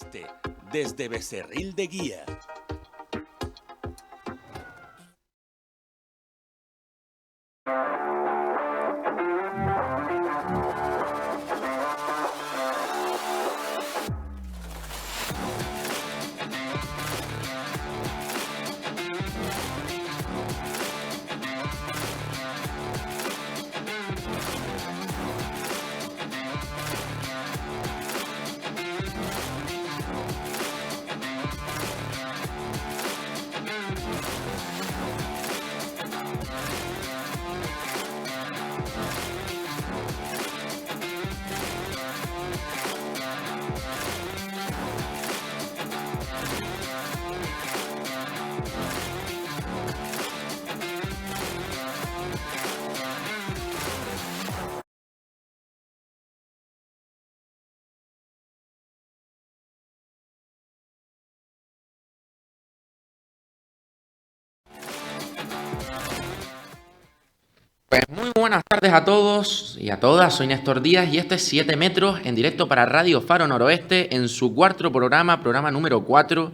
Noroeste, desde Becerril de Guía. Pues muy buenas tardes a todos y a todas, soy Néstor Díaz y este es 7 metros en directo para Radio Faro Noroeste en su cuarto programa número 4.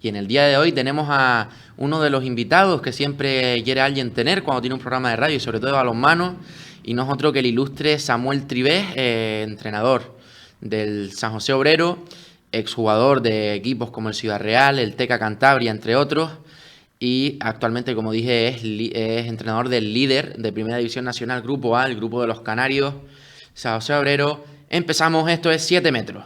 Y en el día de hoy tenemos a uno de los invitados que siempre quiere alguien tener cuando tiene un programa de radio y sobre todo de balonmano. Y no es otro que el ilustre Samuel Tribés, entrenador del San José Obrero, exjugador de equipos como el Ciudad Real, el Teca Cantabria, entre otros. Y actualmente, como dije, es entrenador del líder de Primera División Nacional Grupo A, el Grupo de los Canarios, San José Obrero. Empezamos, esto es 7 metros.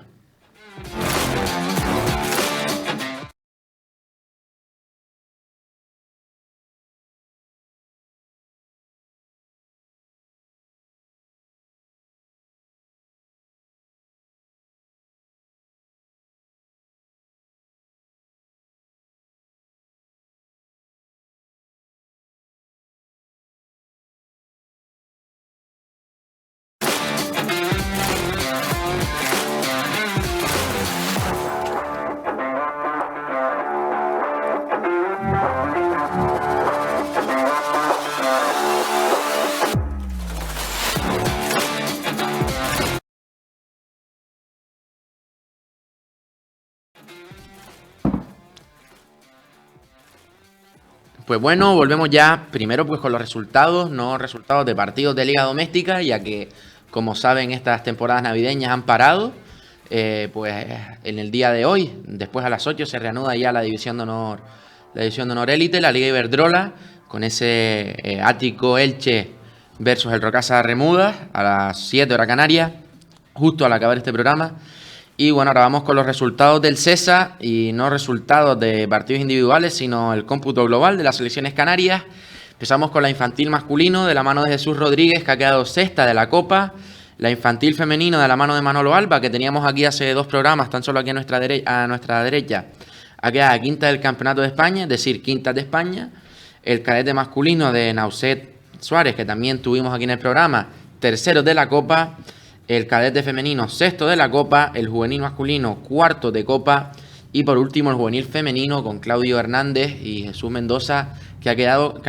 Pues bueno, volvemos ya primero pues con los resultados, no resultados de partidos de Liga Doméstica, ya que como saben estas temporadas navideñas han parado. Pues en el día de hoy, después a las 8 se reanuda ya la División de Honor Élite, la Liga Iberdrola, con ese Ático Elche versus el Rocasa Remudas a las 7 hora Canarias, justo al acabar este programa. Y bueno, ahora vamos con los resultados del CESA y no resultados de partidos individuales, sino el cómputo global de las selecciones canarias. Empezamos con la infantil masculino de la mano de Jesús Rodríguez, que ha quedado sexta de la Copa. La infantil femenino de la mano de Manolo Alba, que teníamos aquí hace 2 programas, tan solo aquí a nuestra derecha, ha quedado quinta del Campeonato de España, es decir, quinta de España. El cadete masculino de Nauset Suárez, que también tuvimos aquí en el programa, tercero de la Copa. El cadete femenino, sexto de la Copa. El juvenil masculino, cuarto de Copa. Y por último, el juvenil femenino con Claudio Hernández y Jesús Mendoza, que han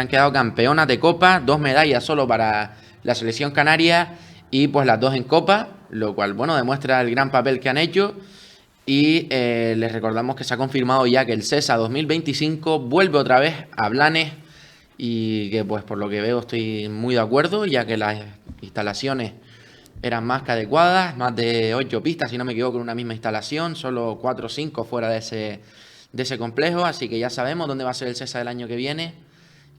quedado campeonas de Copa. 2 medallas solo para la selección canaria y pues las 2 en Copa, lo cual, bueno, demuestra el gran papel que han hecho. Y les recordamos que se ha confirmado ya que el CESA 2025 vuelve otra vez a Blanes y que pues por lo que veo estoy muy de acuerdo, ya que las instalaciones eran más que adecuadas, más de 8 pistas, si no me equivoco, en una misma instalación, solo 4 o 5 fuera de ese complejo, así que ya sabemos dónde va a ser el CESA del año que viene,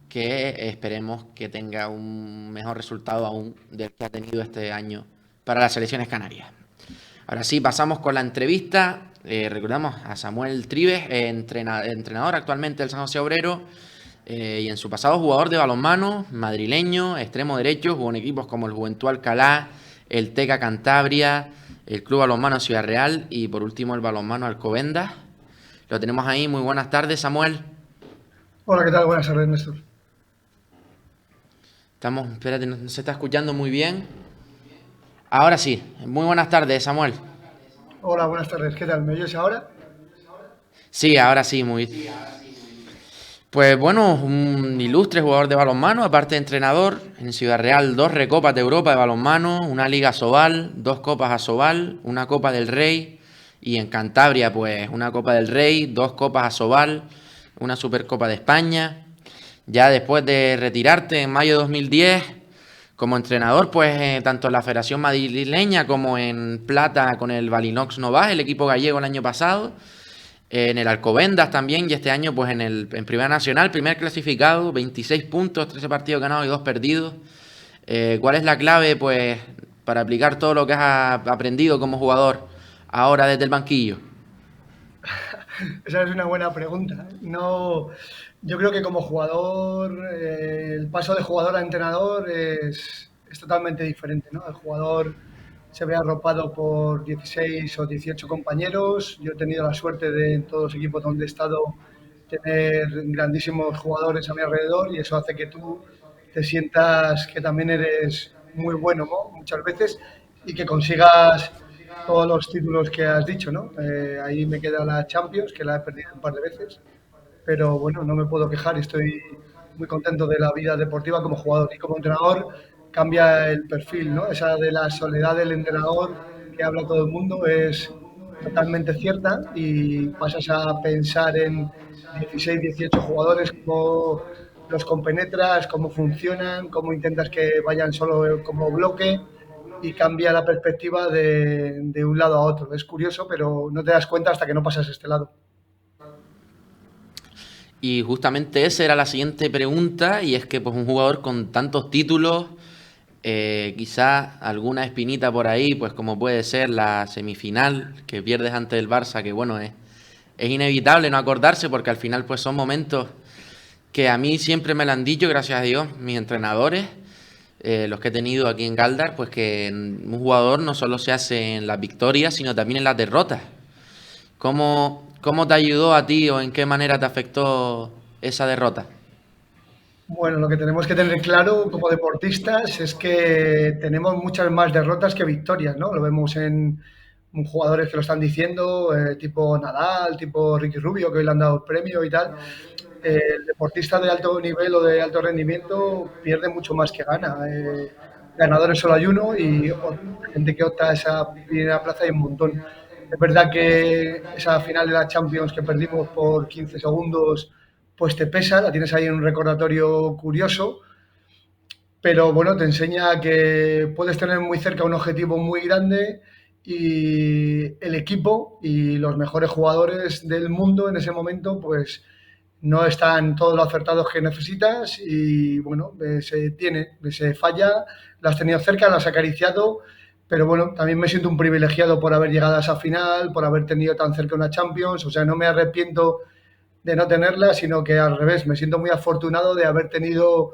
que esperemos que tenga un mejor resultado aún del que ha tenido este año para las selecciones canarias. Ahora sí, pasamos con la entrevista. Recordamos a Samuel Tribés, entrenador actualmente del San José Obrero, y en su pasado jugador de balonmano, madrileño, extremo derecho, jugó en equipos como el Juventud Alcalá, el Teca Cantabria, el Club Balonmano Ciudad Real y por último el Balonmano Alcobendas. Lo tenemos ahí. Muy buenas tardes, Samuel. Hola, ¿qué tal? Buenas tardes, Néstor. Espérate, no se está escuchando muy bien. Ahora sí. Muy buenas tardes, Samuel. Hola, buenas tardes. ¿Qué tal? ¿Me oyes ahora? Sí, ahora sí, muy. Pues bueno, un ilustre jugador de balonmano, aparte de entrenador, en Ciudad Real 2 recopas de Europa de balonmano, una Liga Asobal, 2 Copas Asobal, una Copa del Rey Y en Cantabria, pues una Copa del Rey, 2 Copas Asobal, una Supercopa de España. Ya después de retirarte en mayo de 2010, como entrenador, pues tanto en la Federación Madrileña como en plata con el Valinox Novas, el equipo gallego el año pasado. En el Alcobendas también, y este año pues en Primera Nacional, primer clasificado, 26 puntos, 13 partidos ganados y 2 perdidos. ¿Cuál es la clave pues para aplicar todo lo que has aprendido como jugador ahora desde el banquillo? Esa es una buena pregunta. No, yo creo que como jugador, el paso de jugador a entrenador es totalmente diferente, ¿no? El jugador se ve arropado por 16 o 18 compañeros. Yo he tenido la suerte de, en todos los equipos donde he estado, tener grandísimos jugadores a mi alrededor y eso hace que tú te sientas que también eres muy bueno, ¿no? Muchas veces y que consigas todos los títulos que has dicho, ¿no? Ahí me queda la Champions, que la he perdido un par de veces, pero bueno, no me puedo quejar y estoy muy contento de la vida deportiva como jugador y como entrenador cambia el perfil, ¿no? Esa de la soledad del entrenador que habla todo el mundo es totalmente cierta y pasas a pensar en 16, 18 jugadores, cómo los compenetras, cómo funcionan, cómo intentas que vayan solo como bloque y cambia la perspectiva de un lado a otro. Es curioso, pero no te das cuenta hasta que no pasas este lado. Y justamente esa era la siguiente pregunta, y es que pues un jugador con tantos títulos, quizás alguna espinita por ahí, pues como puede ser la semifinal que pierdes ante el Barça, que bueno, es inevitable no acordarse porque al final pues son momentos que a mí siempre me lo han dicho, gracias a Dios, mis entrenadores, los que he tenido aquí en Galdar, pues que un jugador no solo se hace en las victorias, sino también en las derrotas. ¿Cómo te ayudó a ti o en qué manera te afectó esa derrota? Bueno, lo que tenemos que tener claro como deportistas es que tenemos muchas más derrotas que victorias, ¿no? Lo vemos en jugadores que lo están diciendo, tipo Nadal, tipo Ricky Rubio, que hoy le han dado el premio y tal. El deportista de alto nivel o de alto rendimiento pierde mucho más que gana. Ganadores solo hay uno y gente que opta a esa primera plaza hay un montón. Es verdad que esa final de la Champions que perdimos por 15 segundos, pues te pesa, la tienes ahí en un recordatorio curioso, pero bueno, te enseña que puedes tener muy cerca un objetivo muy grande y el equipo y los mejores jugadores del mundo en ese momento, pues no están todos los acertados que necesitas y bueno, se falla, lo has tenido cerca, lo has acariciado, pero bueno, también me siento un privilegiado por haber llegado a esa final, por haber tenido tan cerca una Champions, o sea, no me arrepiento de no tenerla, sino que al revés, me siento muy afortunado de haber tenido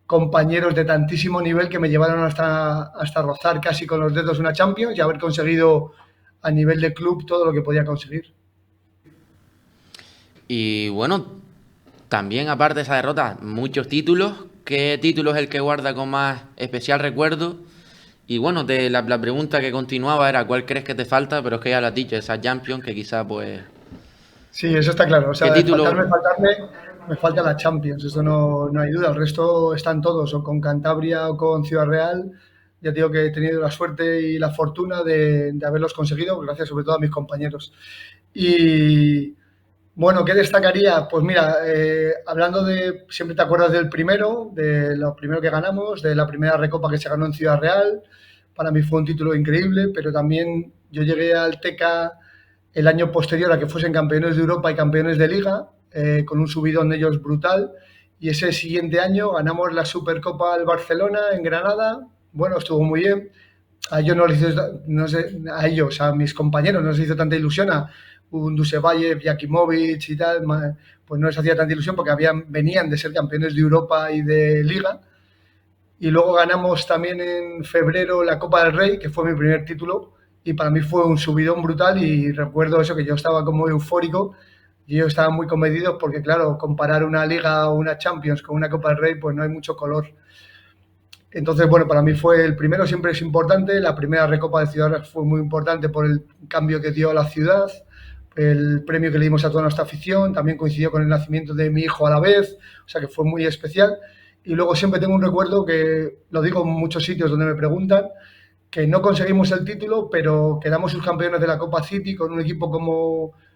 compañeros de tantísimo nivel que me llevaron hasta rozar casi con los dedos una Champions y haber conseguido a nivel de club todo lo que podía conseguir. Y bueno, también aparte de esa derrota, muchos títulos. ¿Qué título es el que guarda con más especial recuerdo? Y bueno, la pregunta que continuaba era ¿cuál crees que te falta? Pero es que ya lo has dicho, esa Champions que quizá pues... Sí, eso está claro. O ¿Qué sea, de título? faltarme, me falta la Champions, eso no hay duda. El resto están todos, o con Cantabria o con Ciudad Real. Ya te digo que he tenido la suerte y la fortuna de haberlos conseguido, gracias sobre todo a mis compañeros. Y bueno, ¿qué destacaría? Pues mira, hablando de, siempre te acuerdas del primero, de lo primero que ganamos, de la primera recopa que se ganó en Ciudad Real. Para mí fue un título increíble, pero también yo llegué al TECA el año posterior a que fuesen campeones de Europa y campeones de Liga, con un subidón de ellos brutal. Y ese siguiente año ganamos la Supercopa al Barcelona en Granada. Bueno, estuvo muy bien. A ellos no les hizo, no sé, a ellos, a mis compañeros, no les hizo tanta ilusión. A un Dusevalle, Jakimovic y tal, pues no les hacía tanta ilusión porque venían de ser campeones de Europa y de Liga. Y luego ganamos también en febrero la Copa del Rey, que fue mi primer título, y para mí fue un subidón brutal y recuerdo eso, que yo estaba como eufórico y ellos estaban muy convencidos porque, claro, comparar una Liga o una Champions con una Copa del Rey, pues no hay mucho color. Entonces, bueno, para mí fue el primero, siempre es importante. La primera Recopa de Ciudad fue muy importante por el cambio que dio a la ciudad, el premio que le dimos a toda nuestra afición, también coincidió con el nacimiento de mi hijo a la vez, o sea que fue muy especial. Y luego siempre tengo un recuerdo que lo digo en muchos sitios donde me preguntan, que no conseguimos el título, pero quedamos subcampeones de la Copa City con un equipo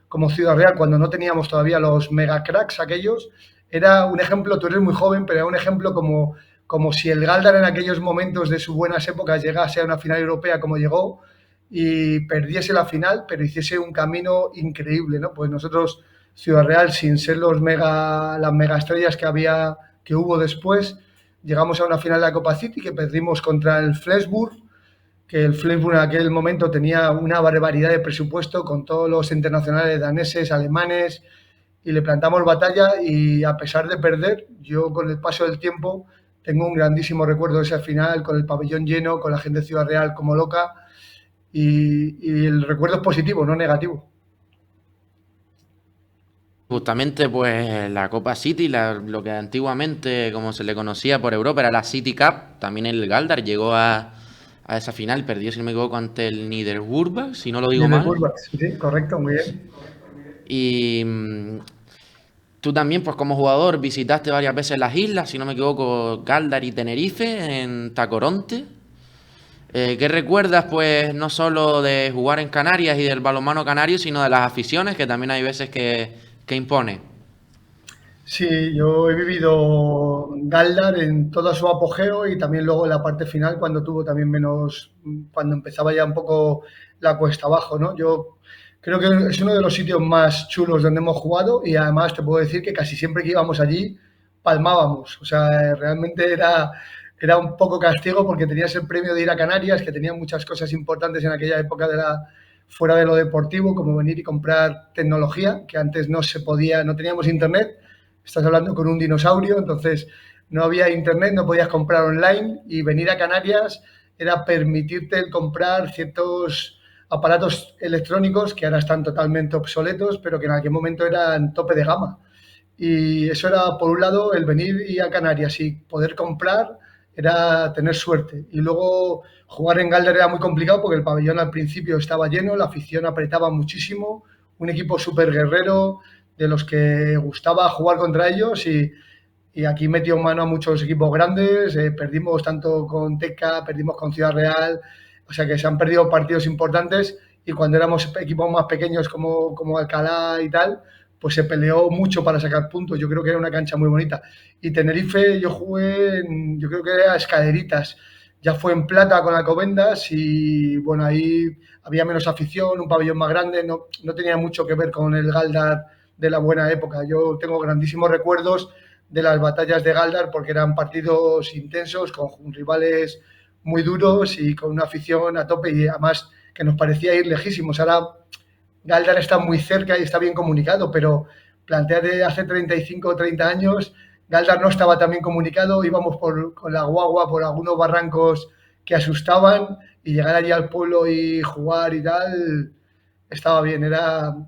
como Ciudad Real, cuando no teníamos todavía los mega cracks aquellos. Era un ejemplo, tú eres muy joven, pero era un ejemplo como si el Galdar en aquellos momentos de sus buenas épocas llegase a una final europea como llegó y perdiese la final, pero hiciese un camino increíble, ¿no? Pues nosotros, Ciudad Real, sin ser las mega estrellas que hubo después, llegamos a una final de la Copa City que perdimos contra el Flensburg, que el Flensburg en aquel momento tenía una barbaridad de presupuesto con todos los internacionales daneses, alemanes, y le plantamos batalla y a pesar de perder, yo con el paso del tiempo tengo un grandísimo recuerdo de esa final, con el pabellón lleno, con la gente de Ciudad Real como loca, y el recuerdo es positivo, no negativo. Justamente, pues la Copa City, lo que antiguamente, como se le conocía por Europa, era la City Cup. También el Galdar llegó a esa final, perdió, si no me equivoco, ante el Niederburg, si no lo digo mal. Sí, correcto, muy bien. Y tú también, pues como jugador, visitaste varias veces las islas, si no me equivoco, Galdar y Tenerife, en Tacoronte. ¿Qué recuerdas, pues, no solo de jugar en Canarias y del balonmano canario, sino de las aficiones, que también hay veces que impone? Sí, yo he vivido Galdar en todo su apogeo y también luego en la parte final cuando tuvo también menos, cuando empezaba ya un poco la cuesta abajo, ¿no? Yo creo que es uno de los sitios más chulos donde hemos jugado y además te puedo decir que casi siempre que íbamos allí palmábamos, o sea, realmente era un poco castigo porque tenías el premio de ir a Canarias, que tenía muchas cosas importantes en aquella época fuera de lo deportivo, como venir y comprar tecnología, que antes no se podía, no teníamos internet. Estás hablando con un dinosaurio, entonces no había internet, no podías comprar online y venir a Canarias era permitirte el comprar ciertos aparatos electrónicos que ahora están totalmente obsoletos, pero que en aquel momento eran tope de gama. Y eso era, por un lado, el venir y a Canarias y poder comprar era tener suerte. Y luego jugar en Galder era muy complicado porque el pabellón al principio estaba lleno, la afición apretaba muchísimo, un equipo súper guerrero de los que gustaba jugar contra ellos y aquí metió mano a muchos equipos grandes, perdimos tanto con Teca, perdimos con Ciudad Real, o sea que se han perdido partidos importantes y cuando éramos equipos más pequeños como Alcalá y tal, pues se peleó mucho para sacar puntos. Yo creo que era una cancha muy bonita. Y Tenerife yo jugué, yo creo que era Escaleritas. Ya fue en plata con Alcobendas y bueno, ahí había menos afición, un pabellón más grande, no tenía mucho que ver con el Galdar de la buena época. Yo tengo grandísimos recuerdos de las batallas de Galdar porque eran partidos intensos, con rivales muy duros y con una afición a tope y además que nos parecía ir lejísimos. Ahora Galdar está muy cerca y está bien comunicado, pero planteate hace 35 o 30 años, Galdar no estaba tan bien comunicado, íbamos con la guagua por algunos barrancos que asustaban y llegar allí al pueblo y jugar y tal, estaba bien.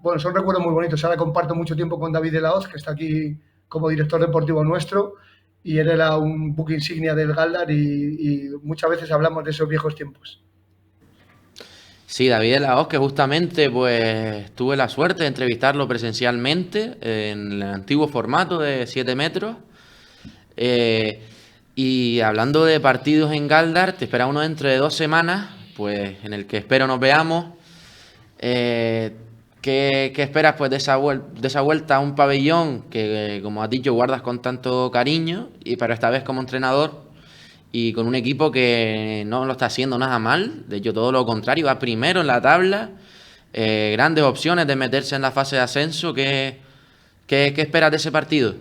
Bueno, son recuerdos muy bonitos. Ahora comparto mucho tiempo con David de la Hoz, que está aquí como director deportivo nuestro, y él era un buque insignia del Galdar y muchas veces hablamos de esos viejos tiempos. Sí, David de la Hoz, que justamente pues tuve la suerte de entrevistarlo presencialmente en el antiguo formato de 7 metros. Y hablando de partidos en Galdar, te espera uno dentro de 2 semanas, pues en el que espero nos veamos. ¿Qué esperas pues de esa vuelta a un pabellón que, como has dicho, guardas con tanto cariño, pero esta vez como entrenador y con un equipo que no lo está haciendo nada mal? De hecho, todo lo contrario, va primero en la tabla, grandes opciones de meterse en la fase de ascenso. ¿Qué esperas de ese partido?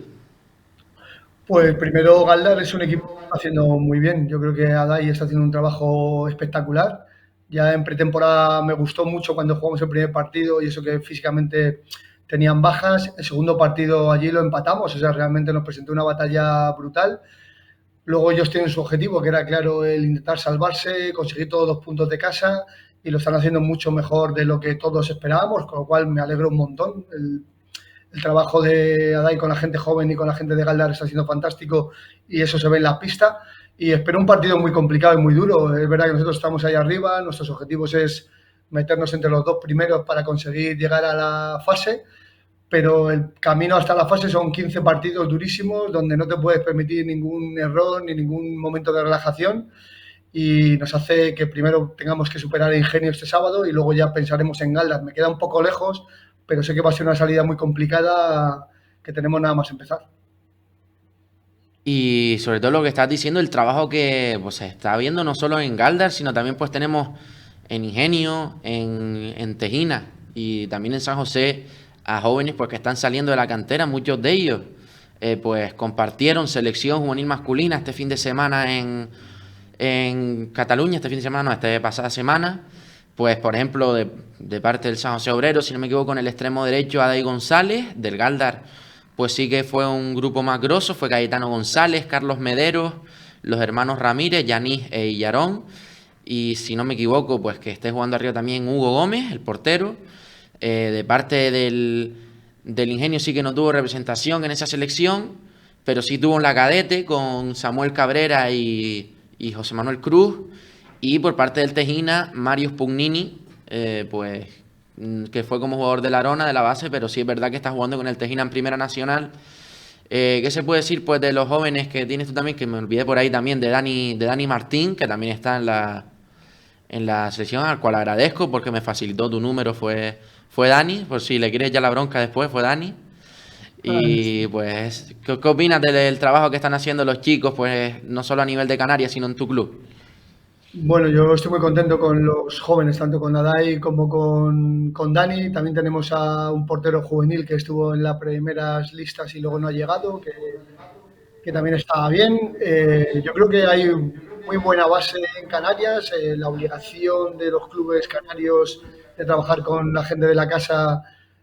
Pues primero Galdar es un equipo que está haciendo muy bien. Yo creo que Adai está haciendo un trabajo espectacular. Ya en pretemporada me gustó mucho cuando jugamos el primer partido y eso que físicamente tenían bajas. El segundo partido allí lo empatamos, o sea, realmente nos presentó una batalla brutal. Luego ellos tienen su objetivo, que era claro el intentar salvarse, conseguir todos los puntos de casa y lo están haciendo mucho mejor de lo que todos esperábamos, con lo cual me alegro un montón. El trabajo de Adai con la gente joven y con la gente de Galdar está siendo fantástico y eso se ve en la pista. Y espero un partido muy complicado y muy duro. Es verdad que nosotros estamos ahí arriba, nuestros objetivos es meternos entre los 2 primeros para conseguir llegar a la fase, pero el camino hasta la fase son 15 partidos durísimos donde no te puedes permitir ningún error ni ningún momento de relajación y nos hace que primero tengamos que superar a Ingenio este sábado y luego ya pensaremos en Galdar. Me queda un poco lejos, pero sé que va a ser una salida muy complicada que tenemos nada más empezar. Y sobre todo lo que estás diciendo, el trabajo que pues, se está viendo no solo en Galdar, sino también pues tenemos en Ingenio, en Tejina y también en San José a jóvenes pues que están saliendo de la cantera, muchos de ellos pues compartieron selección juvenil masculina este fin de semana en Cataluña, este fin de semana, no, esta pasada semana. Pues, por ejemplo, de parte del San José Obrero, si no me equivoco, en el extremo derecho, Adai González, del Galdar, pues sí que fue un grupo más grosso, fue Cayetano González, Carlos Mederos, los hermanos Ramírez, Yanis e Illarón, y si no me equivoco, pues que esté jugando arriba también Hugo Gómez, el portero. De parte del Ingenio sí que no tuvo representación en esa selección, pero sí tuvo en la cadete con Samuel Cabrera y José Manuel Cruz. Y por parte del Tejina, Marius Pugnini, pues que fue como jugador de la Arona, de la base, pero sí es verdad que está jugando con el Tejina en Primera Nacional. ¿Qué se puede decir pues de los jóvenes que tienes tú también? Que me olvidé por ahí también de Dani Martín, que también está en la selección, al cual agradezco porque me facilitó tu número, fue Dani, por si le quieres ya la bronca después, fue Dani. Y pues, ¿qué opinas del trabajo que están haciendo los chicos, pues no solo a nivel de Canarias, sino en tu club? Bueno, yo estoy muy contento con los jóvenes, tanto con Adai como con Dani. También tenemos a un portero juvenil que estuvo en las primeras listas y luego no ha llegado, que también está bien. Yo creo que hay muy buena base en Canarias. La obligación de los clubes canarios de trabajar con la gente de la casa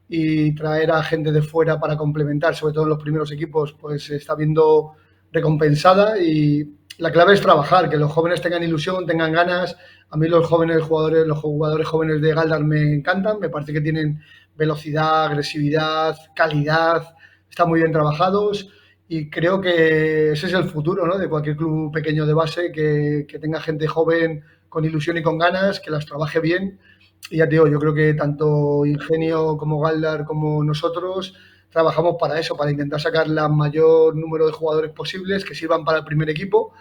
y traer a gente de fuera para complementar, sobre todo en los primeros equipos, pues se está viendo recompensada y la clave es trabajar, que los jóvenes tengan ilusión, tengan ganas. A mí los jugadores jóvenes de Galdar me encantan, me parece que tienen velocidad, agresividad, calidad, están muy bien trabajados y creo que ese es el futuro, ¿no?, de cualquier club pequeño de base, que tenga gente joven con ilusión y con ganas, que las trabaje bien. Y ya te digo, yo creo que tanto Ingenio como Galdar como nosotros trabajamos para eso, para intentar sacar el mayor número de jugadores posibles que sirvan para el primer equipo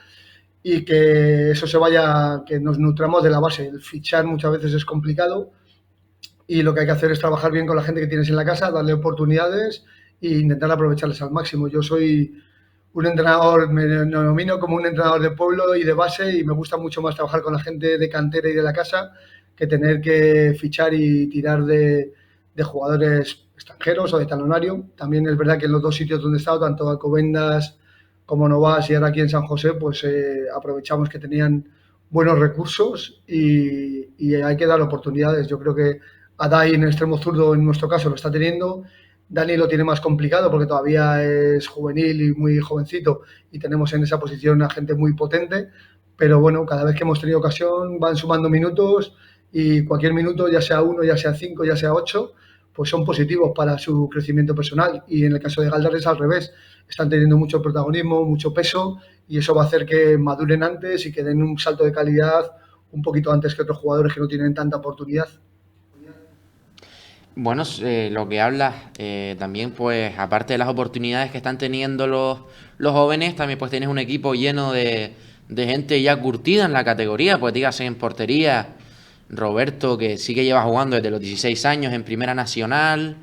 y que eso se vaya, que nos nutramos de la base. El fichar muchas veces es complicado y lo que hay que hacer es trabajar bien con la gente que tienes en la casa, darle oportunidades e intentar aprovecharles al máximo. Yo soy un entrenador, me denomino como un entrenador de pueblo y de base y me gusta mucho más trabajar con la gente de cantera y de la casa que tener que fichar y tirar de jugadores extranjeros o de talonario. También es verdad que en los dos sitios donde he estado, tanto Alcobendas como Novas y ahora aquí en San José, pues aprovechamos que tenían buenos recursos y hay que dar oportunidades. Yo creo que Adai en el extremo zurdo en nuestro caso lo está teniendo. Dani lo tiene más complicado porque todavía es juvenil y muy jovencito y tenemos en esa posición a gente muy potente, pero bueno, cada vez que hemos tenido ocasión van sumando minutos y cualquier minuto, ya sea uno, ya sea cinco, ya sea ocho, pues son positivos para su crecimiento personal y en el caso de Galdar es al revés, están teniendo mucho protagonismo, mucho peso y eso va a hacer que maduren antes y que den un salto de calidad un poquito antes que otros jugadores que no tienen tanta oportunidad. Bueno, lo que hablas también, pues, aparte de las oportunidades que están teniendo los jóvenes, también pues tienes un equipo lleno de gente ya curtida en la categoría, pues dígase en portería, Roberto, que sí que lleva jugando desde los 16 años en Primera Nacional,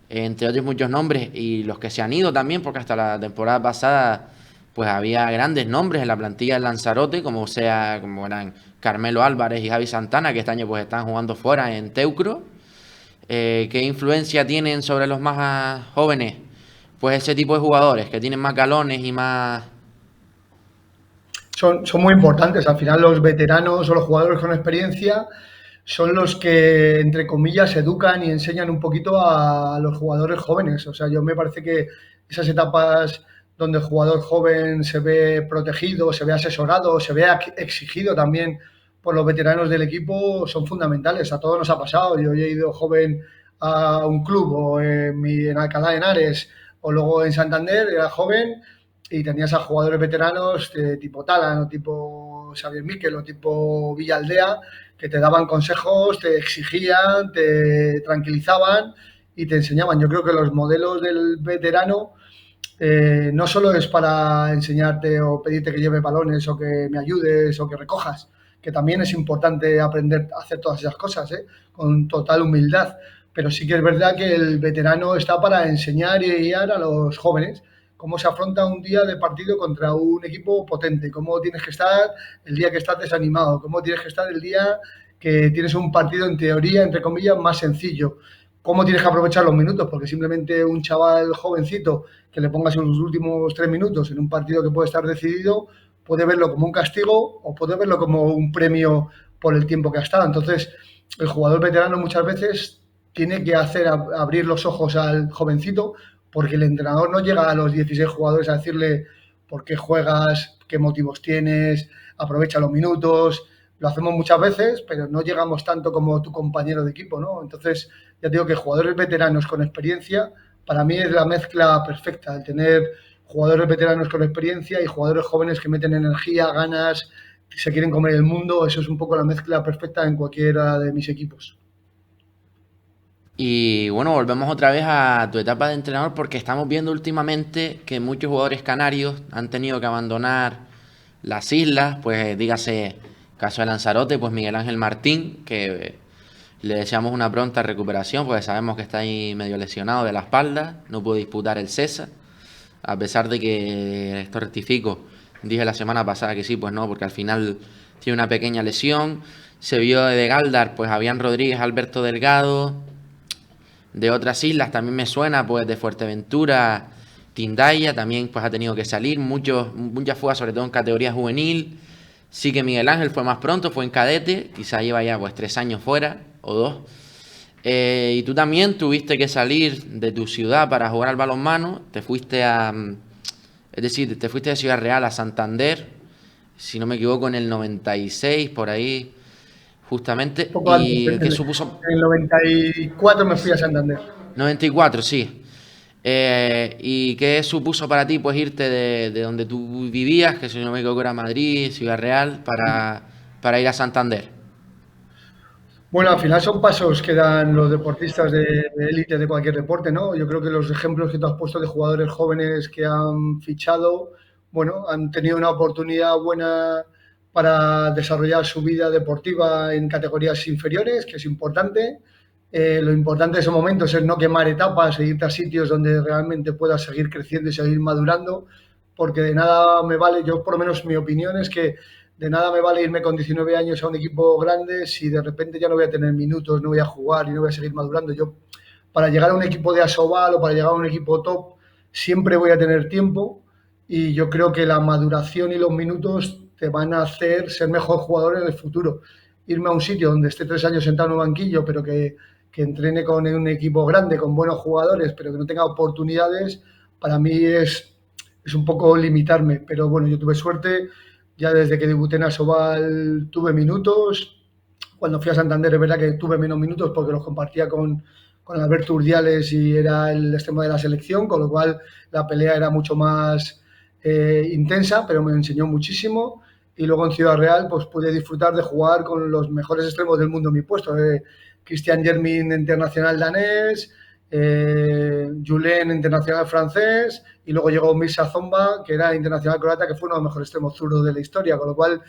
entre otros muchos nombres, y los que se han ido también, porque hasta la temporada pasada pues había grandes nombres en la plantilla del Lanzarote, como eran Carmelo Álvarez y Javi Santana, que este año pues están jugando fuera en Teucro. ¿Qué influencia tienen sobre los más jóvenes? Pues ese tipo de jugadores que tienen más galones y más... Son muy importantes. Al final los veteranos o los jugadores con experiencia son los que, entre comillas, educan y enseñan un poquito a los jugadores jóvenes. O sea, yo me parece que esas etapas donde el jugador joven se ve protegido, se ve asesorado, se ve exigido también por los veteranos del equipo son fundamentales. A todos nos ha pasado. Yo he ido joven a un club o en Alcalá de Henares o luego en Santander, era joven y tenías a jugadores veteranos tipo Talan o tipo Xavier Miquel o tipo Villaldea que te daban consejos, te exigían, te tranquilizaban y te enseñaban. Yo creo que los modelos del veterano no solo es para enseñarte o pedirte que lleves balones o que me ayudes o que recojas, que también es importante aprender a hacer todas esas cosas, ¿eh? Con total humildad. Pero sí que es verdad que el veterano está para enseñar y guiar a los jóvenes cómo se afronta un día de partido contra un equipo potente, cómo tienes que estar el día que estás desanimado, cómo tienes que estar el día que tienes un partido en teoría, entre comillas, más sencillo, cómo tienes que aprovechar los minutos, porque simplemente un chaval jovencito que le pongas en los últimos 3 minutos en un partido que puede estar decidido, puede verlo como un castigo o puede verlo como un premio por el tiempo que ha estado. Entonces, el jugador veterano muchas veces tiene que hacer abrir los ojos al jovencito, porque el entrenador no llega a los 16 jugadores a decirle por qué juegas, qué motivos tienes, aprovecha los minutos. Lo hacemos muchas veces, pero no llegamos tanto como tu compañero de equipo, ¿no? Entonces, ya te digo que jugadores veteranos con experiencia, para mí es la mezcla perfecta, el tener jugadores veteranos con experiencia y jugadores jóvenes que meten energía, ganas, se quieren comer el mundo, eso es un poco la mezcla perfecta en cualquiera de mis equipos. Y bueno, volvemos otra vez a tu etapa de entrenador porque estamos viendo últimamente que muchos jugadores canarios han tenido que abandonar las islas, pues dígase caso de Lanzarote, pues Miguel Ángel Martín, que le deseamos una pronta recuperación, porque sabemos que está ahí medio lesionado de la espalda, no pudo disputar el CESA, a pesar de que, esto rectifico, dije la semana pasada que sí, pues no, porque al final tiene una pequeña lesión. Se vio de Galdar, pues Avián Rodríguez, Alberto Delgado. De otras islas también me suena, pues de Fuerteventura, Tindaya, también pues ha tenido que salir, muchas fugas, sobre todo en categoría juvenil. Sí que Miguel Ángel fue más pronto, fue en cadete, quizá lleva ya pues 3 años fuera, o 2. Y tú también tuviste que salir de tu ciudad para jugar al balonmano, te fuiste es decir, te fuiste de Ciudad Real a Santander, si no me equivoco en el 96, por ahí, justamente, Poco antes, y que supuso en el 94 me fui a Santander. 94, sí. ¿Y qué supuso para ti pues irte de donde tú vivías, que si no me equivoco era Madrid, Ciudad Real, para ir a Santander? Bueno, al final son pasos que dan los deportistas de élite de cualquier deporte, ¿no? Yo creo que los ejemplos que tú has puesto de jugadores jóvenes que han fichado, bueno, han tenido una oportunidad buena para desarrollar su vida deportiva en categorías inferiores, que es importante. Lo importante en ese momento es el no quemar etapas e irte a sitios donde realmente puedas seguir creciendo y seguir madurando, porque de nada me vale, yo por lo menos mi opinión es que de nada me vale irme con 19 años a un equipo grande si de repente ya no voy a tener minutos, no voy a jugar y no voy a seguir madurando. Yo, para llegar a un equipo de Asobal o para llegar a un equipo top, siempre voy a tener tiempo y yo creo que la maduración y los minutos te van a hacer ser mejor jugador en el futuro. Irme a un sitio donde esté 3 años sentado en un banquillo, pero que entrene con un equipo grande, con buenos jugadores, pero que no tenga oportunidades, para mí es un poco limitarme. Pero bueno, yo tuve suerte, ya desde que debuté en Asobal tuve minutos. Cuando fui a Santander es verdad que tuve menos minutos porque los compartía con Alberto Urdiales y era el extremo de la selección, con lo cual la pelea era mucho más intensa, pero me enseñó muchísimo. Y luego en Ciudad Real pues pude disfrutar de jugar con los mejores extremos del mundo en mi puesto. Christian Germin, internacional danés, Julen, internacional francés, y luego llegó Mirza Zomba, que era internacional croata, que fue uno de los mejores extremos zurdos de la historia, con lo cual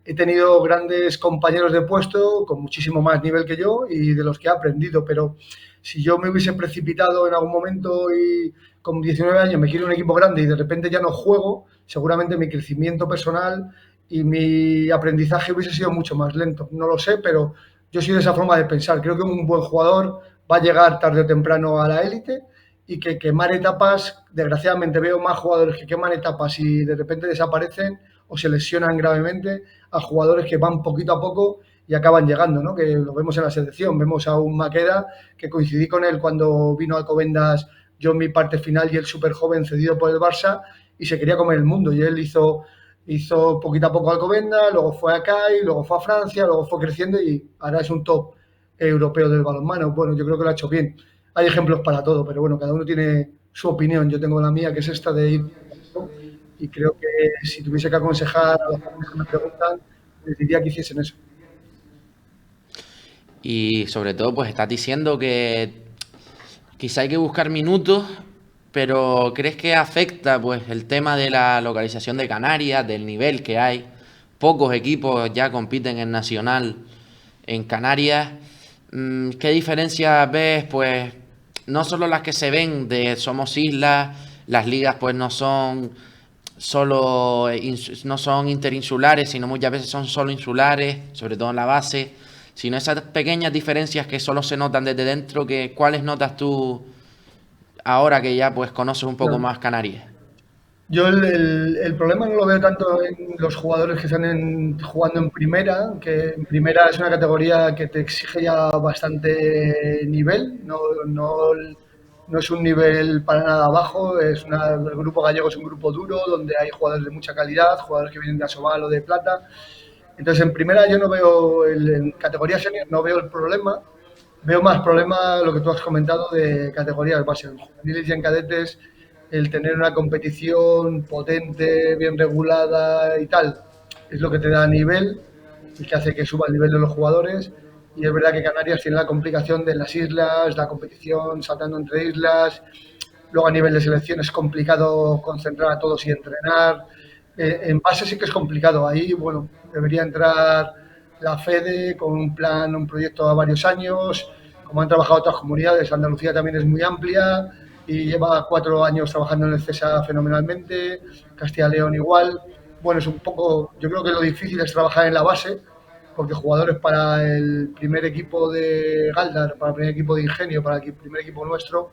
he tenido grandes compañeros de puesto con muchísimo más nivel que yo y de los que he aprendido, pero si yo me hubiese precipitado en algún momento y con 19 años me quiero un equipo grande y de repente ya no juego, seguramente mi crecimiento personal y mi aprendizaje hubiese sido mucho más lento. No lo sé, pero yo soy de esa forma de pensar. Creo que un buen jugador va a llegar tarde o temprano a la élite y que quemar etapas, desgraciadamente veo más jugadores que queman etapas y de repente desaparecen o se lesionan gravemente a jugadores que van poquito a poco y acaban llegando, ¿no? Que lo vemos en la selección. Vemos a un Maqueda, que coincidí con él cuando vino a Alcobendas, yo en mi parte final y el súper joven cedido por el Barça, y se quería comer el mundo. Y él hizo poquito a poco Alcobendas, luego fue a CAI, luego fue a Francia, luego fue creciendo y ahora es un top europeo del balonmano. Bueno, yo creo que lo ha hecho bien. Hay ejemplos para todo, pero bueno, cada uno tiene su opinión. Yo tengo la mía, que es esta de ir, y creo que si tuviese que aconsejar a los jóvenes que me preguntan, les diría que hiciesen eso. Y sobre todo, pues estás diciendo que quizá hay que buscar minutos Pero ¿crees que afecta pues el tema de la localización de Canarias, del nivel que hay? Pocos equipos ya compiten en nacional en Canarias. ¿Qué diferencias ves? Pues no solo las que se ven de somos islas, las ligas pues no son solo no son interinsulares, sino muchas veces son solo insulares, sobre todo en la base, sino esas pequeñas diferencias que solo se notan desde dentro, que ¿cuáles notas tú ahora que ya pues conoces un poco No. más Canarias? Yo el problema no lo veo tanto en los jugadores que están jugando en primera, que en primera es una categoría que te exige ya bastante nivel, no es un nivel para nada bajo, el grupo gallego es un grupo duro donde hay jugadores de mucha calidad, jugadores que vienen de Asobal o de Plata. Entonces en primera yo no veo, en categoría senior no veo el problema, veo más problema lo que tú has comentado de categorías base, en juveniles y en cadetes, el tener una competición potente, bien regulada y tal, es lo que te da nivel y que hace que suba el nivel de los jugadores. Y es verdad que Canarias tiene la complicación de las islas, la competición saltando entre islas. Luego a nivel de selección es complicado concentrar a todos y entrenar. En base sí que es complicado. Ahí, bueno, debería entrar la FEDE con un plan, un proyecto a varios años, como han trabajado otras comunidades. Andalucía también es muy amplia y lleva 4 años trabajando en el CESA fenomenalmente, Castilla y León igual. Bueno, es un poco, yo creo que lo difícil es trabajar en la base, porque jugadores para el primer equipo de Galdar, para el primer equipo de Ingenio, para el primer equipo nuestro,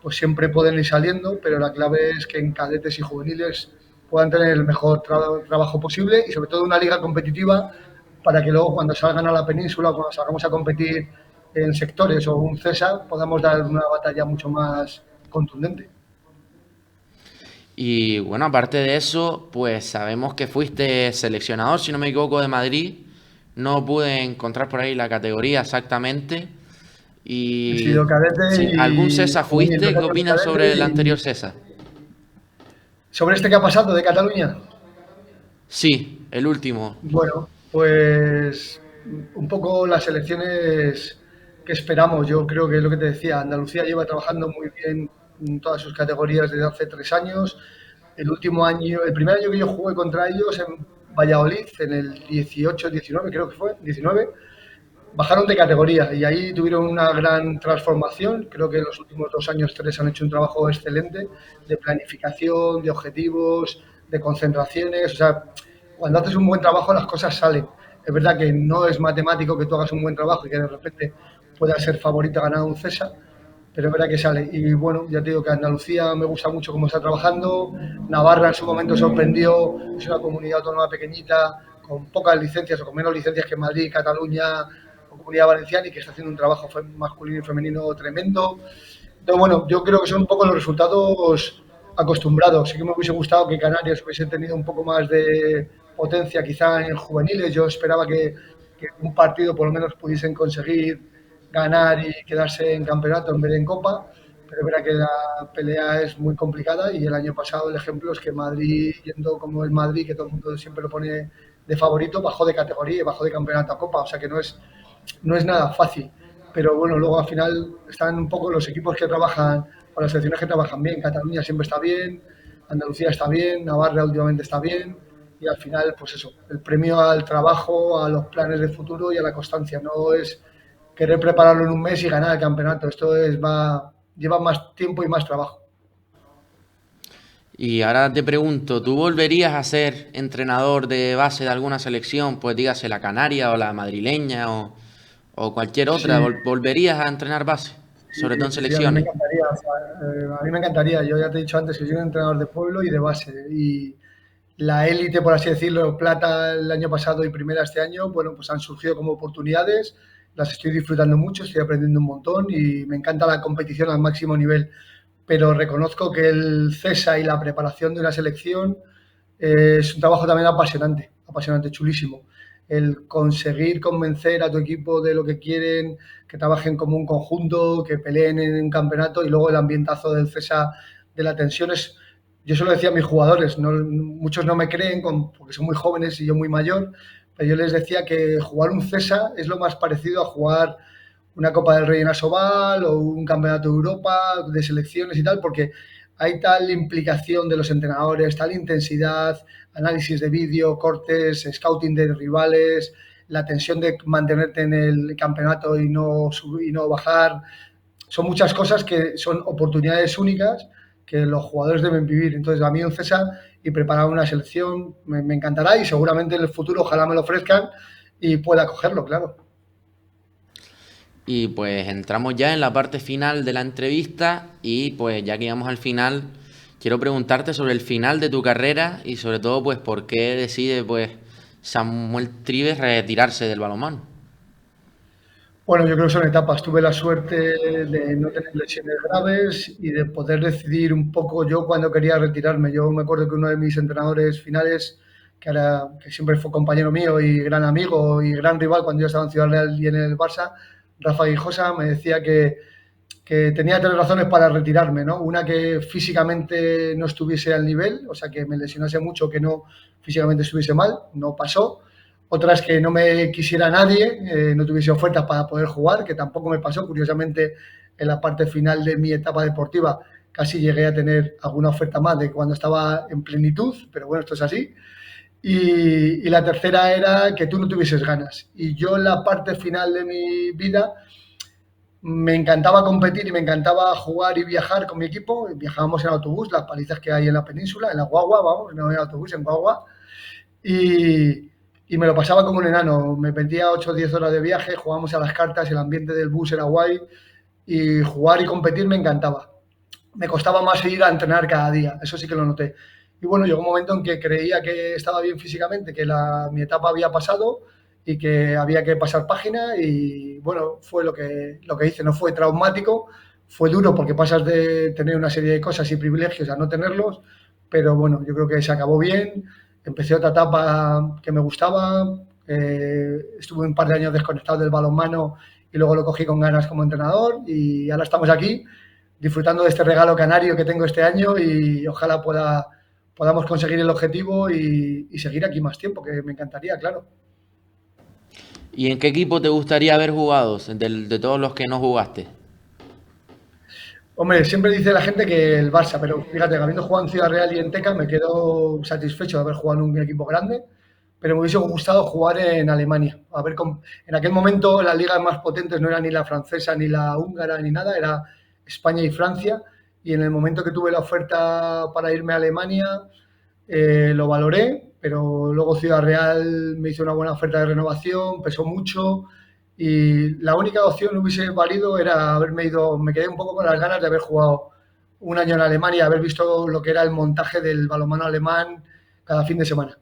pues siempre pueden ir saliendo, pero la clave es que en cadetes y juveniles puedan tener el mejor trabajo posible y sobre todo una liga competitiva para que luego cuando salgan a la península o cuando salgamos a competir en sectores o un CESA podamos dar una batalla mucho más contundente. Y bueno, aparte de eso, pues sabemos que fuiste seleccionador, si no me equivoco, de Madrid. No pude encontrar por ahí la categoría exactamente. He sido Y cadete sí, ¿algún y César juvenil, fuiste? 2 ¿Qué años de opinas cadete sobre el y anterior César? sobre este que ha pasado de Cataluña. Sí, el último. Bueno, pues un poco las elecciones que esperamos. Yo creo que es lo que te decía, Andalucía lleva trabajando muy bien en todas sus categorías desde hace 3 años. El último año, el primer año que yo jugué contra ellos en Valladolid, en el 18-19, creo que fue, 19, bajaron de categoría y ahí tuvieron una gran transformación. Creo que en los últimos 2 años, 3 han hecho un trabajo excelente de planificación, de objetivos, de concentraciones. O sea, cuando haces un buen trabajo las cosas salen. Es verdad que no es matemático que tú hagas un buen trabajo y que de repente puedas ser favorito a ganar un CESA, pero es verdad que sale. Y bueno, ya te digo que Andalucía me gusta mucho cómo está trabajando. Navarra en su momento sorprendió, es una comunidad autónoma pequeñita, con pocas licencias o con menos licencias que Madrid, Cataluña o Comunidad Valenciana y que está haciendo un trabajo masculino y femenino tremendo. Entonces, bueno, yo creo que son un poco los resultados acostumbrados. Sí que me hubiese gustado que Canarias hubiese tenido un poco más de potencia quizá en juveniles. Yo esperaba que un partido por lo menos pudiesen conseguir ganar y quedarse en campeonato en vez de en copa, pero es verdad que la pelea es muy complicada y el año pasado el ejemplo es que Madrid, yendo como el Madrid, que todo el mundo siempre lo pone de favorito, bajó de categoría y bajó de campeonato a copa, o sea que no es nada fácil. Pero bueno, luego al final están un poco los equipos que trabajan, o las selecciones que trabajan bien. Cataluña siempre está bien, Andalucía está bien, Navarra últimamente está bien. Y al final, pues eso, el premio al trabajo, a los planes de futuro y a la constancia. No es querer prepararlo en un mes y ganar el campeonato. Lleva más tiempo y más trabajo. Y ahora te pregunto, ¿tú volverías a ser entrenador de base de alguna selección? Pues dígase la canaria o la madrileña o cualquier otra. Sí, ¿Volverías a entrenar base? sí, Sobre todo en sí, a mí me selecciones. encantaría. O sea, a mí me encantaría. Yo ya te he dicho antes que soy un entrenador de pueblo y de base. Y la élite, por así decirlo, plata el año pasado y primera este año, bueno, pues han surgido como oportunidades. Las estoy disfrutando mucho, estoy aprendiendo un montón y me encanta la competición al máximo nivel. Pero reconozco que el CESA y la preparación de una selección es un trabajo también apasionante, apasionante, chulísimo. El conseguir convencer a tu equipo de lo que quieren, que trabajen como un conjunto, que peleen en un campeonato y luego el ambientazo del CESA de la tensión es. Yo se lo decía a mis jugadores, muchos no me creen porque son muy jóvenes y yo muy mayor, pero yo les decía que jugar un CESA es lo más parecido a jugar una Copa del Rey en Asobal o un Campeonato de Europa de selecciones y tal, porque hay tal implicación de los entrenadores, tal intensidad, análisis de vídeo, cortes, scouting de rivales, la tensión de mantenerte en el campeonato y no bajar. Son muchas cosas que son oportunidades únicas que los jugadores deben vivir. Entonces, a mí un César y preparar una selección me encantará y seguramente en el futuro ojalá me lo ofrezcan y pueda cogerlo, claro. Y pues entramos ya en la parte final de la entrevista y pues ya que llegamos al final, quiero preguntarte sobre el final de tu carrera y sobre todo pues por qué decide pues Samuel Trives retirarse del balonmano. Bueno, yo creo que son etapas. Tuve la suerte de no tener lesiones graves y de poder decidir un poco yo cuando quería retirarme. Yo me acuerdo que uno de mis entrenadores finales, que siempre fue compañero mío y gran amigo y gran rival cuando yo estaba en Ciudad Real y en el Barça, Rafa Guijosa, me decía que tenía tres razones para retirarme, ¿no? Una, que físicamente no estuviese al nivel, o sea, que me lesionase mucho, que no físicamente estuviese mal, no pasó. Otra es que no me quisiera nadie, no tuviese ofertas para poder jugar, que tampoco me pasó. Curiosamente, en la parte final de mi etapa deportiva casi llegué a tener alguna oferta más de cuando estaba en plenitud, pero bueno, esto es así. Y la tercera era que tú no tuvieses ganas. Y yo en la parte final de mi vida me encantaba competir y me encantaba jugar y viajar con mi equipo. Viajábamos en autobús, las palizas que hay en la península, en la guagua, vamos, no en autobús, en guagua. Y, y me lo pasaba como un enano. Me metía 8 o 10 horas de viaje, jugábamos a las cartas, el ambiente del bus era guay y jugar y competir me encantaba. Me costaba más ir a entrenar cada día, eso sí que lo noté. Y bueno, llegó un momento en que creía que estaba bien físicamente, que mi etapa había pasado y que había que pasar página y bueno, fue lo que hice. No fue traumático, fue duro porque pasas de tener una serie de cosas y privilegios a no tenerlos, pero bueno, yo creo que se acabó bien. Empecé otra etapa que me gustaba, estuve un par de años desconectado del balonmano y luego lo cogí con ganas como entrenador y ahora estamos aquí disfrutando de este regalo canario que tengo este año y ojalá podamos conseguir el objetivo y seguir aquí más tiempo, que me encantaría, claro. ¿Y en qué equipo te gustaría haber jugado de todos los que no jugaste? Hombre, siempre dice la gente que el Barça, pero fíjate, habiendo jugado en Ciudad Real y en Teca me quedo satisfecho de haber jugado en un equipo grande, pero me hubiese gustado jugar en Alemania. En aquel momento las ligas más potentes no eran ni la francesa, ni la húngara, ni nada, era España y Francia, y en el momento que tuve la oferta para irme a Alemania, lo valoré, pero luego Ciudad Real me hizo una buena oferta de renovación, pesó mucho y la única opción que hubiese valido era haberme ido, me quedé un poco con las ganas de haber jugado un año en Alemania, haber visto lo que era el montaje del balonmano alemán cada fin de semana.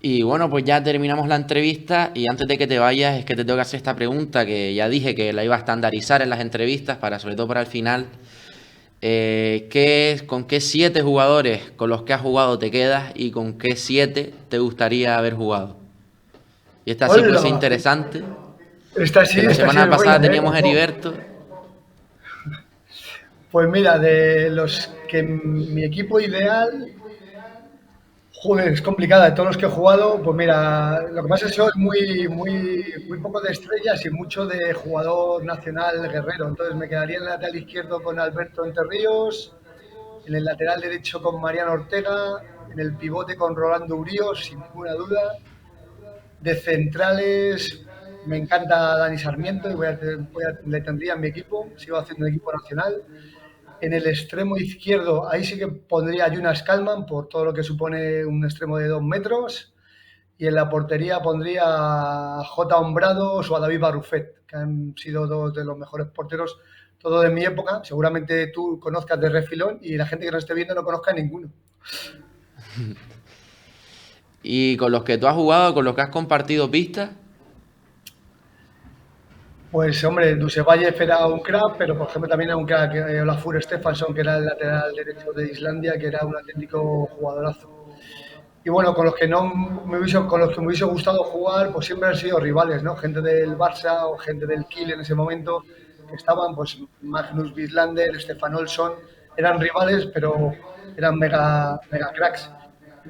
Y bueno, pues ya terminamos la entrevista y antes de que te vayas es que te tengo que hacer esta pregunta que ya dije que la iba a estandarizar en las entrevistas para sobre todo para el final. ¿Con qué 7 jugadores con los que has jugado te quedas y con qué 7 te gustaría haber jugado? Y esta sí puede ser Hola, interesante, que la esta sí semana es pasada buena, ¿eh? teníamos a Ojo. Heriberto. Pues mira, de los que mi equipo ideal. Joder, es complicada. De todos los que he jugado, pues mira, lo que pasa es que soy muy poco de estrellas y mucho de jugador nacional guerrero. Entonces me quedaría en el lateral izquierdo con Alberto Enterríos, en el lateral derecho con Mariano Ortega, en el pivote con Rolando Urios, sin ninguna duda. De centrales me encanta Dani Sarmiento y le tendría en mi equipo, sigo haciendo el equipo nacional. En el extremo izquierdo, ahí sí que pondría a Jonas Kalman por todo lo que supone un extremo de 2 metros. Y en la portería pondría a J. Hombrados o a David Barrufet, que han sido dos de los mejores porteros, todo de mi época. Seguramente tú conozcas de refilón y la gente que nos esté viendo no conozca a ninguno. Y con los que tú has jugado, con los que has compartido pistas. Pues hombre, Dusevalle era un crack, pero por ejemplo también era un crack Olafur Stefansson, que era el lateral derecho de Islandia, que era un auténtico jugadorazo. Y bueno, con los que me hubiese gustado jugar, pues siempre han sido rivales, ¿no? Gente del Barça o gente del Kiel en ese momento, que estaban, pues Magnus Wislander, Stefan Olsson, eran rivales, pero eran mega cracks.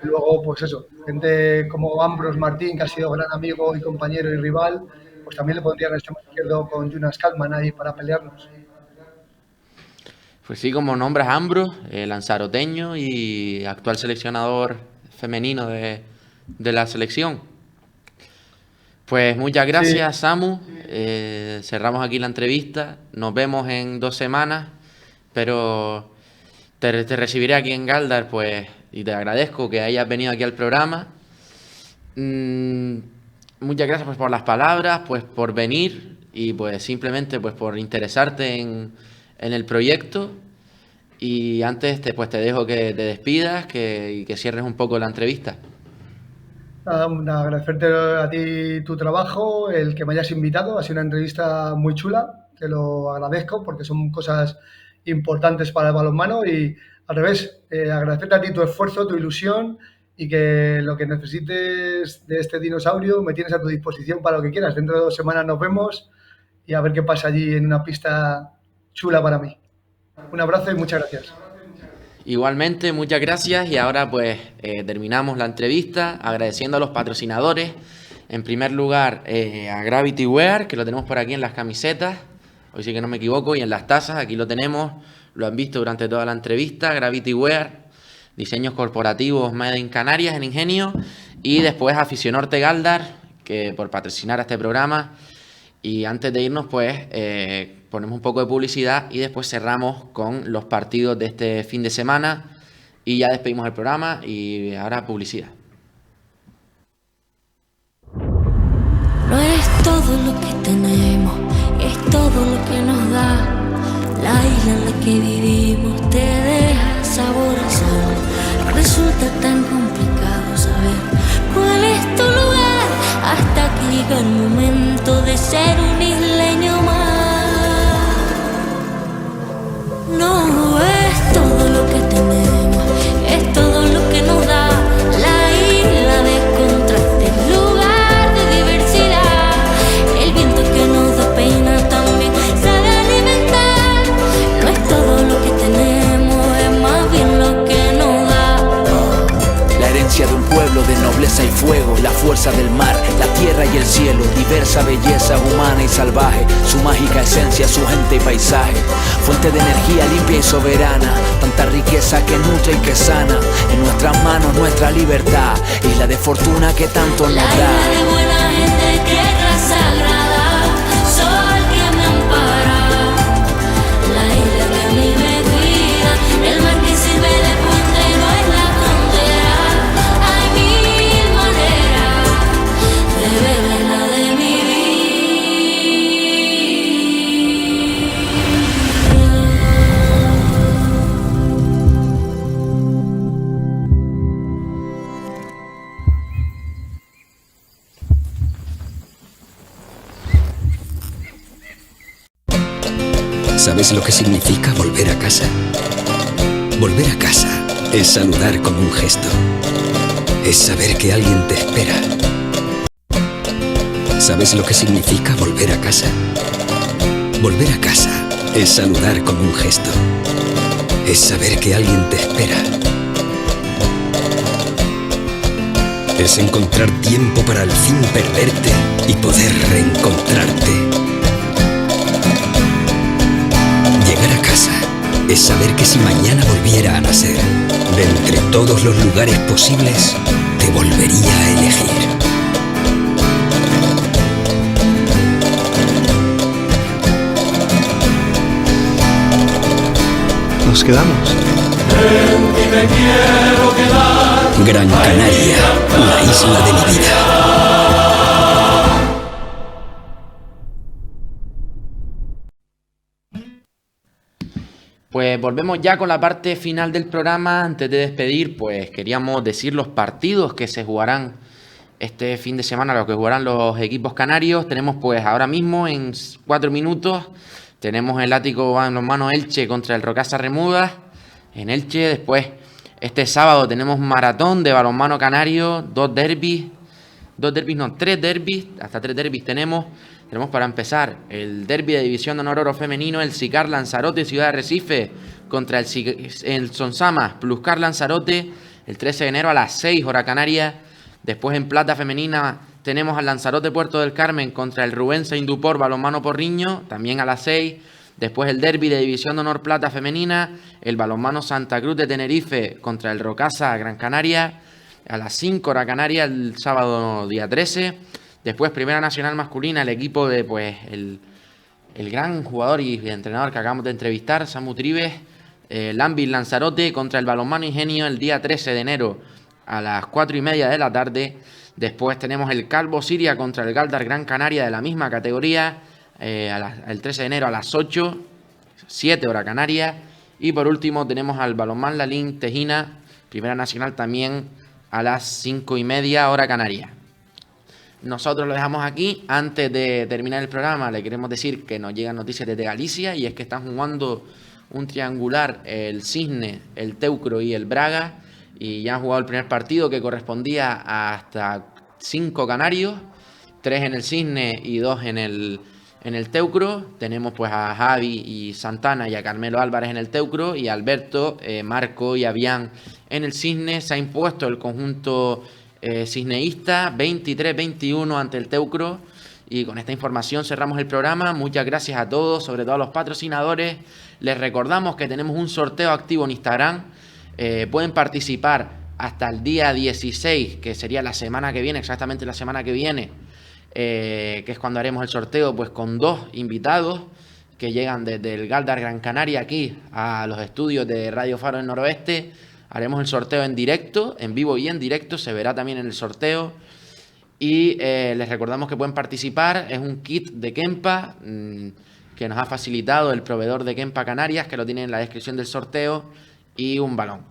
Y luego, pues eso, gente como Ambros Martín, que ha sido gran amigo y compañero y rival, pues también le pondrían el extremo izquierdo con Jonas Kalman ahí para pelearnos. Pues sí, como nombras a Ambros, lanzaroteño y actual seleccionador femenino de la selección. Pues muchas gracias, Samu. Cerramos aquí la entrevista. Nos vemos en 2 semanas, pero te recibiré aquí en Galdar, pues, y te agradezco que hayas venido aquí al programa. Muchas gracias pues, por las palabras, pues por venir y pues simplemente pues por interesarte en el proyecto. Y antes te dejo que te despidas y que cierres un poco la entrevista. Nada, agradecerte a ti tu trabajo, el que me hayas invitado. Ha sido una entrevista muy chula, te lo agradezco porque son cosas importantes para el balonmano y al revés, agradecerte a ti tu esfuerzo, tu ilusión y que lo que necesites de este dinosaurio me tienes a tu disposición para lo que quieras. Dentro de 2 semanas nos vemos y a ver qué pasa allí en una pista chula para mí. Un abrazo y muchas gracias. Igualmente, muchas gracias y ahora pues terminamos la entrevista agradeciendo a los patrocinadores. En primer lugar a Gravity Wear, que lo tenemos por aquí en las camisetas, hoy sí que no me equivoco, y en las tazas, aquí lo tenemos, lo han visto durante toda la entrevista. Gravity Wear, diseños corporativos made in Canarias, en Ingenio, y después a Fisionorte Galdar, que por patrocinar a este programa. Y antes de irnos, pues, ponemos un poco de publicidad y después cerramos con los partidos de este fin de semana y ya despedimos el programa y ahora publicidad. No es todo lo que tenemos, es todo lo que nos da. La isla en la que vivimos te deja sabor a sal. Resulta tan complicado saber cuál es tu lugar hasta que llega el momento de ser un isleño más. No es todo lo que tenemos, es todo lo que nos da la isla de contraste, lugar de diversidad. El viento que nos da pena también sabe alimentar. No es todo lo que tenemos, es más bien lo que nos da. La herencia de un pueblo de nobleza y fuego, la fuerza del mar, la tierra y el cielo, diversa belleza humana y salvaje, su mágica esencia, su gente y paisaje, fuente de energía limpia y soberana, tanta riqueza que nutre y que sana, en nuestras manos nuestra libertad, isla de fortuna que tanto nos La da. isla de buena gente, tierra sagrada, sol que me ampara, la isla que a mí me cuida, el mar que sirve de puente no es la frontera. Hay mil maneras de beberla de mi vida. ¿Sabes lo que significa volver a casa? Volver a casa es saludar con un gesto. Es saber que alguien te espera. ¿Sabes lo que significa volver a casa? Volver a casa es saludar con un gesto. Es saber que alguien te espera. Es encontrar tiempo para al fin perderte y poder reencontrarte. Llegar a casa es saber que si mañana volviera a nacer, de entre todos los lugares posibles, te volvería a elegir. Nos quedamos. Gran Canaria, la isla de mi vida. Pues volvemos ya con la parte final del programa. Antes de despedir, pues queríamos decir los partidos que se jugarán este fin de semana, los que jugarán los equipos canarios. Tenemos pues ahora mismo en 4 minutos, tenemos el Ático Balonmano Elche contra el Rocasa Remudas en Elche. Después este sábado tenemos maratón de balonmano canario, 3 derbis, hasta 3 derbis tenemos. Tenemos para empezar el derbi de División de Honor Oro Femenino, el Sicar Lanzarote Ciudad de Recife contra el Sonsama Pluscar Lanzarote, el 13 de enero a las 6 hora canaria. Después en plata femenina tenemos al Lanzarote Puerto del Carmen contra el Rubense Indupor Balonmano Porriño, también a las 6. Después el derbi de División de Honor Plata femenina, el balonmano Santa Cruz de Tenerife contra el Rocasa Gran Canaria, a las 5 hora Canaria el sábado día 13. Después Primera Nacional masculina, el equipo de pues el gran jugador y entrenador que acabamos de entrevistar, Samu Tribes, Lambil Lanzarote contra el balonmano Ingenio el día 13 de enero a las 4:30 de la tarde. Después tenemos el Calvo Siria contra el Galdar Gran Canaria de la misma categoría, el 13 de enero a las 8, 7 hora Canaria. Y por último tenemos al balonmán Lalín Tejina, Primera Nacional también a las 5:30 hora Canaria. Nosotros lo dejamos aquí. Antes de terminar el programa le queremos decir que nos llegan noticias desde Galicia y es que están jugando un triangular el Cisne, el Teucro y el Braga, y ya han jugado el primer partido que correspondía a hasta 5 canarios, 3 en el Cisne y 2 en el Teucro. Tenemos pues a Javi y Santana y a Carmelo Álvarez en el Teucro y a Alberto, Marco y Avián en el Cisne. Se ha impuesto el conjunto cisneísta 23-21 ante el Teucro. Y con esta información cerramos el programa. Muchas gracias a todos, sobre todo a los patrocinadores. Les recordamos que tenemos un sorteo activo en Instagram. Pueden participar hasta el día 16, que sería la semana que viene, exactamente la semana que viene, que es cuando haremos el sorteo, pues con 2 invitados que llegan desde el Galdar Gran Canaria aquí a los estudios de Radio Faro del Noroeste. Haremos el sorteo en directo, en vivo y en directo, se verá también en el sorteo. Y les recordamos que pueden participar. Es un kit de Kempa que nos ha facilitado el proveedor de Kempa Canarias, que lo tiene en la descripción del sorteo, y un balón.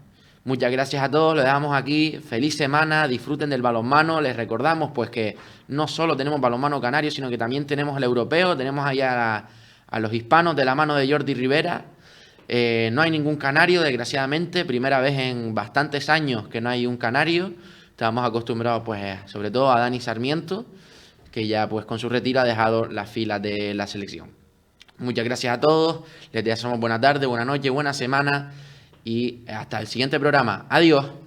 Muchas gracias a todos, lo dejamos aquí. Feliz semana, disfruten del balonmano. Les recordamos pues que no solo tenemos balonmano canario, sino que también tenemos el europeo. Tenemos allá a los hispanos de la mano de Jordi Rivera. No hay ningún canario, desgraciadamente. Primera vez en bastantes años que no hay un canario. Estábamos acostumbrados pues sobre todo a Dani Sarmiento, que ya pues con su retiro ha dejado las filas de la selección. Muchas gracias a todos, les deseamos buena tarde, buena noche, buena semana y hasta el siguiente programa. Adiós.